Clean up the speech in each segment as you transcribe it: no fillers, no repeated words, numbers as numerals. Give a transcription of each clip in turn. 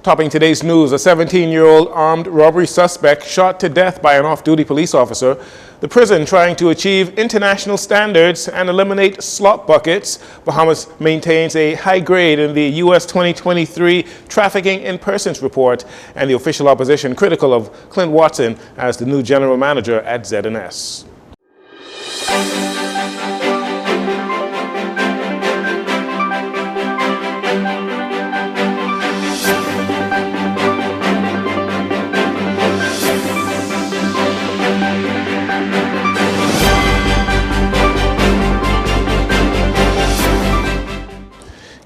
Topping today's news, a 17-year-old armed robbery suspect shot to death by an off-duty police officer. The prison trying to achieve international standards and eliminate slot buckets. Bahamas maintains a high grade in the U.S. 2023 Trafficking in Persons report, and the official opposition critical of Clint Watson as the new general manager at ZNS.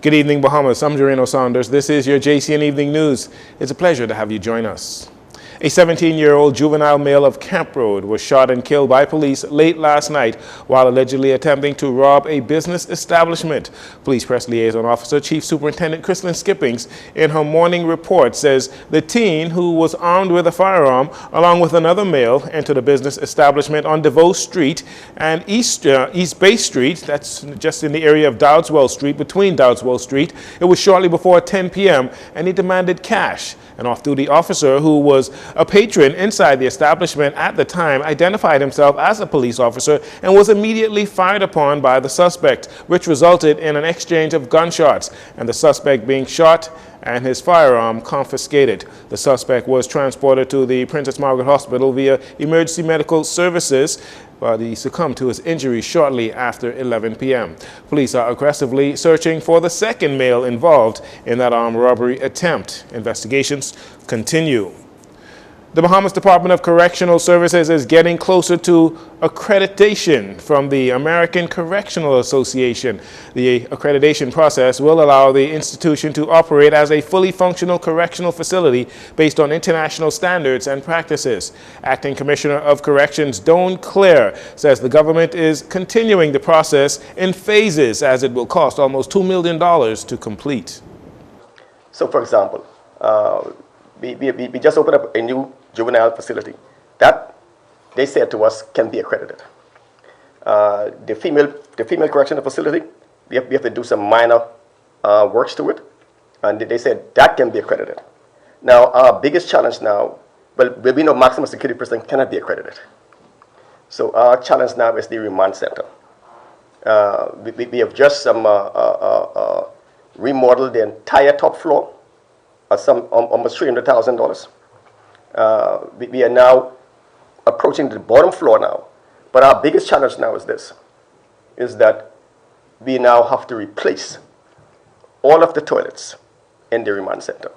Good evening, Bahamas. I'm Jcn Saunders. This is your JCN Evening News. It's a pleasure to have you join us. A 17-year-old juvenile male of Camp Road was shot and killed by police late last night while allegedly attempting to rob a business establishment. Police Press Liaison Officer Chief Superintendent Chrislyn Skippings, in her morning report, says the teen, who was armed with a firearm along with another male, entered a business establishment on DeVoe Street and East Bay Street. That's just in the area of Dowdswell Street, between Dowdswell Street. It was shortly before 10 p.m. and he demanded cash. An off-duty officer who was a patron inside the establishment at the time identified himself as a police officer and was immediately fired upon by the suspect, which resulted in an exchange of gunshots and the suspect being shot and his firearm confiscated. The suspect was transported to the Princess Margaret Hospital via emergency medical services, but he succumbed to his injuries shortly after 11 p.m. Police are aggressively searching for the second male involved in that armed robbery attempt. Investigations continue. The Bahamas Department of Correctional Services is getting closer to accreditation from the American Correctional Association. The accreditation process will allow the institution to operate as a fully functional correctional facility based on international standards and practices. Acting Commissioner of Corrections Don Clare says the government is continuing the process in phases as it will cost almost $2 million to complete. So, for example, we just opened up a new juvenile facility that they said to us can be accredited. The female correctional facility, we have to do some minor works to it, and they said that can be accredited. Now, our biggest challenge now, well, we know maximum security prison cannot be accredited. So our challenge now is the remand center. We have just remodeled the entire top floor at almost $300,000. We are now approaching the bottom floor now. But our biggest challenge now is this, is that we now have to replace all of the toilets in the remand center,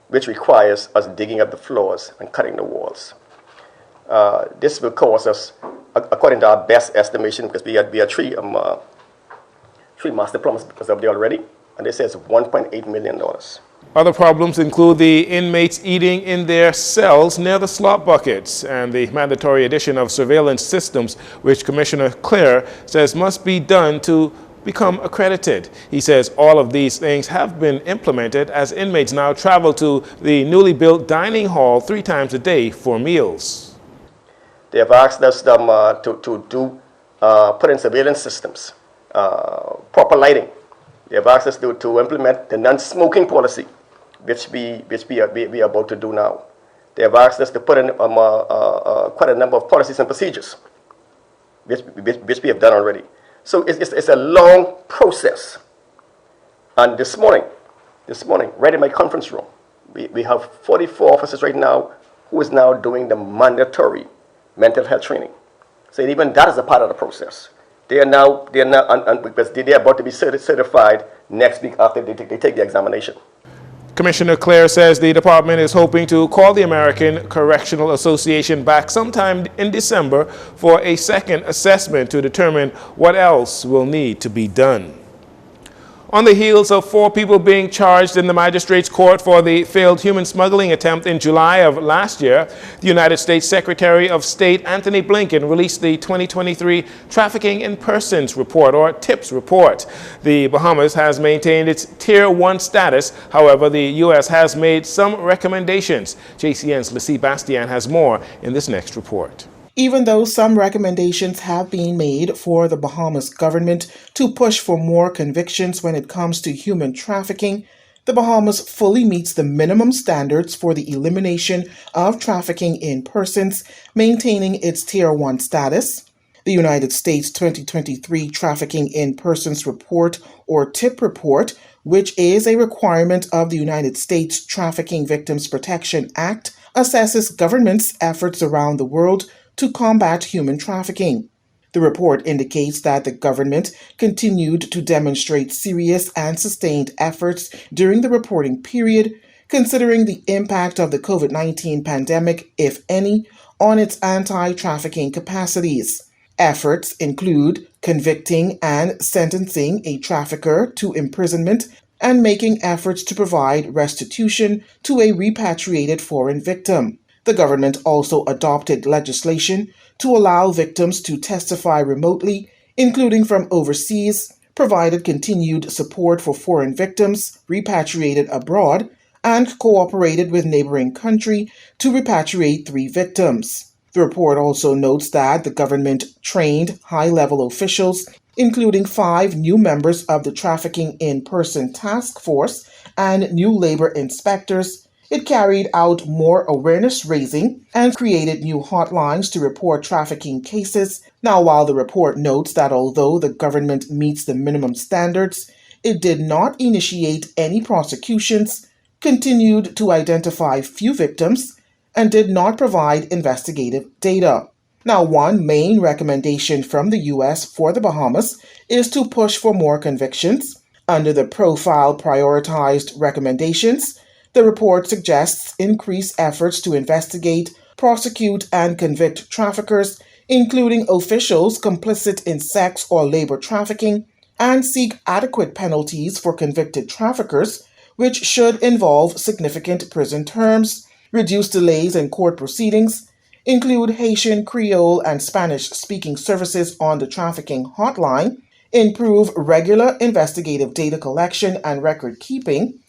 which requires us digging up the floors and cutting the walls. This will cost us, according to our best estimation, because we had three master plumbers because of there already, and they say it's $1.8 million. Other problems include the inmates eating in their cells near the slot buckets and the mandatory addition of surveillance systems, which Commissioner Clare says must be done to become accredited. He says all of these things have been implemented as inmates now travel to the newly built dining hall 3 times a day for meals. They have asked us to put in surveillance systems, proper lighting. They have asked us to implement the non-smoking policy, which we are about to do now. They have asked us to put in quite a number of policies and procedures, which we have done already. So it's a long process. And this morning, right in my conference room, we have 44 officers right now who is now doing the mandatory mental health training. So even that is a part of the process. They are now because they are about to be certified next week after they take the examination. Commissioner Clare says the department is hoping to call the American Correctional Association back sometime in December for a second assessment to determine what else will need to be done. On the heels of 4 people being charged in the magistrate's court for the failed human smuggling attempt in July of last year, the United States Secretary of State Antony Blinken released the 2023 Trafficking in Persons report, or TIPS report. The Bahamas has maintained its Tier 1 status. However, the U.S. has made some recommendations. JCN's Lucy Bastian has more in this next report. Even though some recommendations have been made for the Bahamas government to push for more convictions when it comes to human trafficking, The Bahamas fully meets the minimum standards for the elimination of trafficking in persons, maintaining its Tier 1 status. The United States 2023 Trafficking in Persons Report, or TIP report, which is a requirement of the United States Trafficking Victims Protection Act, assesses governments' efforts around the world to combat human trafficking. The report indicates that the government continued to demonstrate serious and sustained efforts during the reporting period, considering the impact of the COVID-19 pandemic, if any, on its anti-trafficking capacities. Efforts include convicting and sentencing a trafficker to imprisonment and making efforts to provide restitution to a repatriated foreign victim. The government also adopted legislation to allow victims to testify remotely, including from overseas, provided continued support for foreign victims repatriated abroad, and cooperated with neighboring country to repatriate 3 victims. The report also notes that the government trained high-level officials, including 5 new members of the Trafficking in Person Task Force and new labor inspectors. It carried out more awareness raising and created new hotlines to report trafficking cases. Now, while the report notes that although the government meets the minimum standards, it did not initiate any prosecutions, continued to identify few victims, and did not provide investigative data. Now, one main recommendation from the U.S. for the Bahamas is to push for more convictions. Under the profile prioritized recommendations, the report suggests increased efforts to investigate, prosecute, and convict traffickers, including officials complicit in sex or labor trafficking, and seek adequate penalties for convicted traffickers, which should involve significant prison terms, reduce delays in court proceedings, include Haitian, Creole, and Spanish-speaking services on the trafficking hotline, improve regular investigative data collection and record keeping,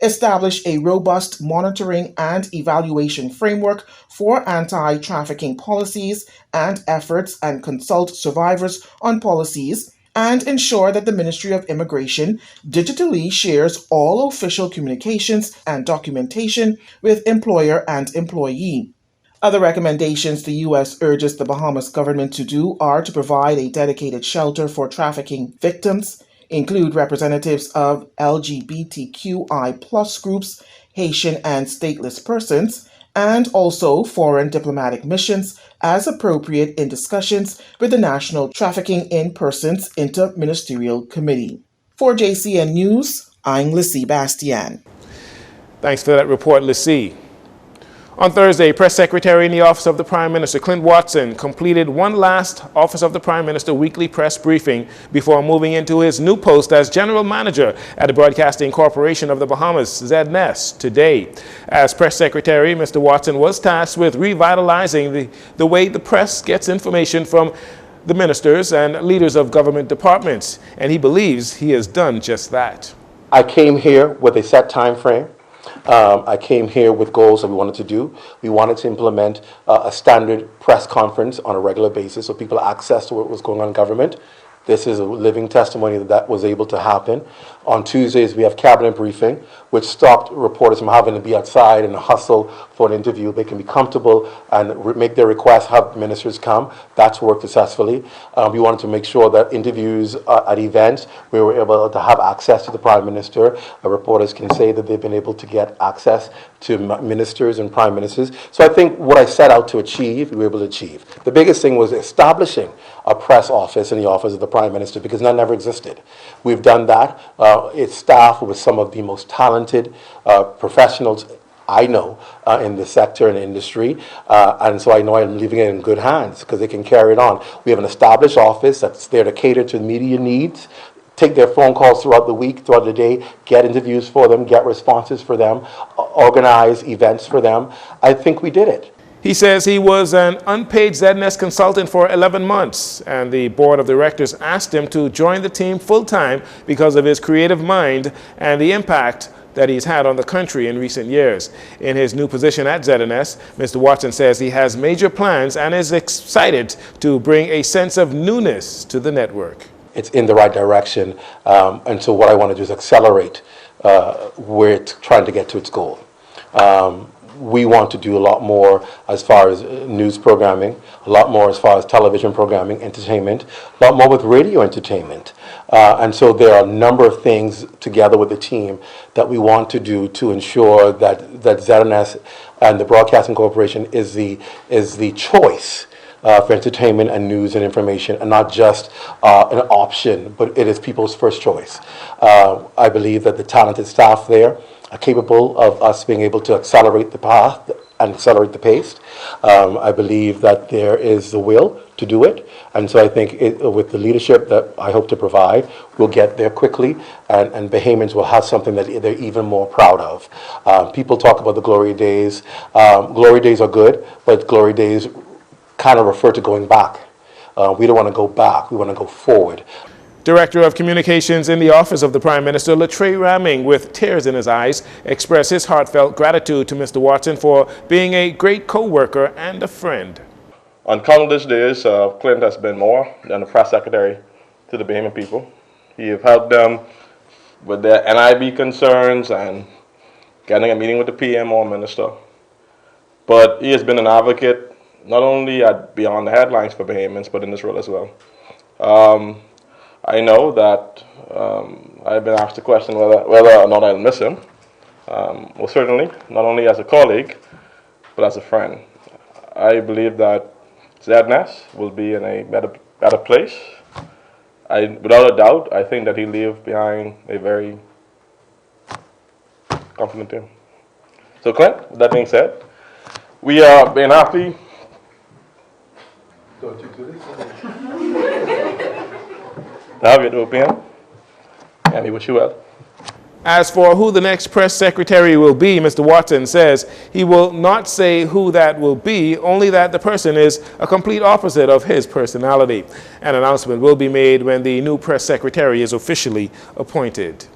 establish a robust monitoring and evaluation framework for anti-trafficking policies and efforts, and consult survivors on policies, and ensure that the Ministry of Immigration digitally shares all official communications and documentation with employer and employee. Other recommendations the U.S. urges the Bahamas government to do are to provide a dedicated shelter for trafficking victims, include representatives of LGBTQI+ groups, Haitian and stateless persons, and also foreign diplomatic missions as appropriate in discussions with the National Trafficking in Persons Interministerial Committee. For Jcn News, I'm Lissy Bastian. Thanks for that report, Lissy. On Thursday, Press Secretary in the Office of the Prime Minister, Clint Watson, completed one last Office of the Prime Minister weekly press briefing before moving into his new post as General Manager at the Broadcasting Corporation of the Bahamas, ZNS, today. As Press Secretary, Mr. Watson was tasked with revitalizing the way the press gets information from the ministers and leaders of government departments, and he believes he has done just that. I came here with a set time frame. I came here with goals that we wanted to do. We wanted to implement a standard press conference on a regular basis so people have access to what was going on in government. This is a living testimony that was able to happen. On Tuesdays, we have cabinet briefing, which stopped reporters from having to be outside and hustle for an interview. They can be comfortable and make their requests, have ministers come. That's worked successfully. We wanted to make sure that interviews at events, we were able to have access to the Prime Minister. Reporters can say that they've been able to get access to ministers and prime ministers. So I think what I set out to achieve, we were able to achieve. The biggest thing was establishing a press office in the office of the Prime Minister, because that never existed. We've done that. It's staffed with some of the most talented professionals I know in the sector and industry, and so I know I'm leaving it in good hands because they can carry it on. We have an established office that's there to cater to media needs, take their phone calls throughout the week, throughout the day, get interviews for them, get responses for them, organize events for them. I think we did it. He says he was an unpaid ZNS consultant for 11 months, and the board of directors asked him to join the team full-time because of his creative mind and the impact that he's had on the country in recent years. In his new position at ZNS, Mr. Watson says he has major plans and is excited to bring a sense of newness to the network. It's in the right direction, and so what I want to do is accelerate where it's trying to get to its goal. We want to do a lot more as far as news programming, a lot more as far as television programming, entertainment, a lot more with radio entertainment. And so there are a number of things together with the team that we want to do to ensure that ZNS and the Broadcasting Corporation is the choice for entertainment and news and information, and not just an option, but it is people's first choice. I believe that the talented staff there are capable of us being able to accelerate the path and accelerate the pace. I believe that there is the will to do it, and so I think with the leadership that I hope to provide, we'll get there quickly, and Bahamians will have something that they're even more proud of. People talk about the glory days. Glory days are good, but glory days kind of refer to going back. We don't want to go back, we want to go forward. Director of Communications in the Office of the Prime Minister, Latrey Ramming, with tears in his eyes, expressed his heartfelt gratitude to Mr. Watson for being a great co-worker and a friend. On countless days, Clint has been more than a press secretary to the Bahamian people. He has helped them with their NIB concerns and getting a meeting with the PM or minister. But he has been an advocate, not only beyond the headlines for Bahamians, but in this role as well. I know that I've been asked the question whether or not I'll miss him. Well, certainly, not only as a colleague, but as a friend. I believe that ZNS will be in a better place. Without a doubt, I think that he'll leave behind a very confident team. So, Clint, with that being said, we are being happy. Don't you do this? Have you at OPM, and we wish you well. As for who the next press secretary will be, Mr. Watson says he will not say who that will be, only that the person is a complete opposite of his personality. An announcement will be made when the new press secretary is officially appointed.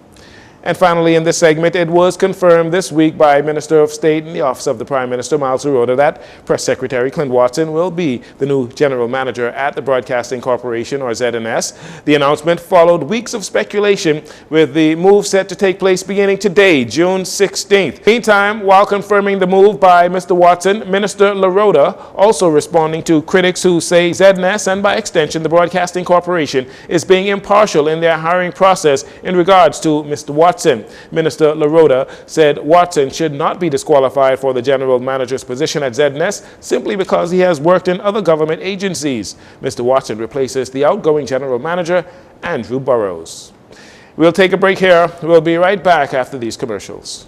And finally, in this segment, it was confirmed this week by Minister of State in the Office of the Prime Minister, Miles Zaroda, that Press Secretary Clint Watson will be the new General Manager at the Broadcasting Corporation, or ZNS. The announcement followed weeks of speculation, with the move set to take place beginning today, June 16th. Meantime, while confirming the move by Mr. Watson, Minister Zaroda also responding to critics who say ZNS, and by extension the Broadcasting Corporation, is being impartial in their hiring process in regards to Mr. Watson. Minister Zaroda said Watson should not be disqualified for the general manager's position at ZNS simply because he has worked in other government agencies. Mr. Watson replaces the outgoing general manager, Andrew Burrows. We'll take a break here. We'll be right back after these commercials.